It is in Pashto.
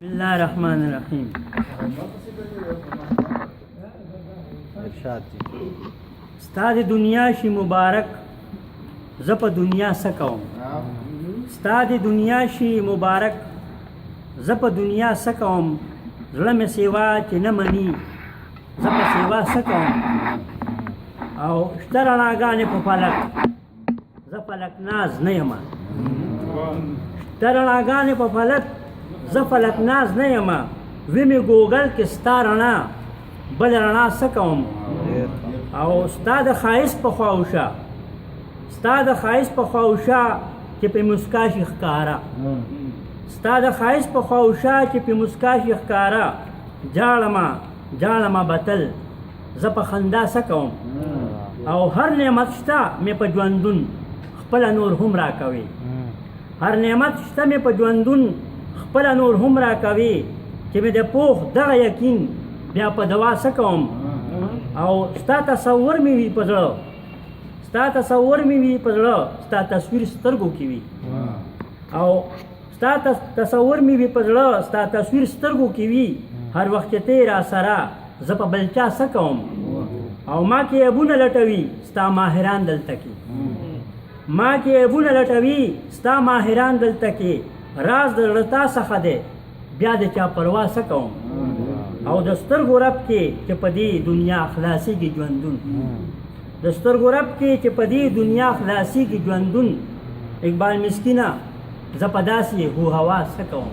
बिस्मिल्लाहिर्रहमानिर्रहीम। स्ताद दुनिया शी मुबारक जप दुनिया सकौम। स्ताद दुनिया शी मुबारक जप दुनिया सकौम। ज़्ल में सेवा चे न मनी जप सेवा सकौम। और शतरणागाने पे फलक ज फलक नाज नहीं हमा। शतरणागाने पे फलक ज फलक नाज नहीं हमा। वे में गोगल के स्ता रना बल रना सकौम। और स्ताद खाइस पे ख्वाउशा स्ताद खाइस पे ख्वाउशा के पे मुस्काश इख्कारा। स्ताद खाइस पे ख्वाउशा के पे मुस्काश इख्कारा। जाड़मा बतल जप खंदा सकौम। और हर नेमत शता में पे ژوندون خپل نور هم را کوي। هر نعمت شته مې په ژوندون خپل نور هم را کوي چې مې د پوخ دغه یقین بیا په دوا سکوم. او ستا تصور مې وي په زړه ستا تصور مې وي په زړه ستا تصویر سترګو کې وي. او ستا تصور مې وي په زړه ستا تصویر سترګو کې وي. هر وخت چې ته را سره زه په بل چا څه کوم. او ما کې عیبونه لټوي ستا ماهران دلته کې. ما کې عیبونه لټوي ستا ماهران دلته کې. راز د زړه تا څخه دی بیا د چا پروا څه کوم. او د سترګو رب کې چې په دې دنیا خلاصېږي ژوندون د سترګو رب کې چې په دې دنیا خلاصېږي ژوندون. اقبال مسکینه زه په داسې هو هوا څه کوم.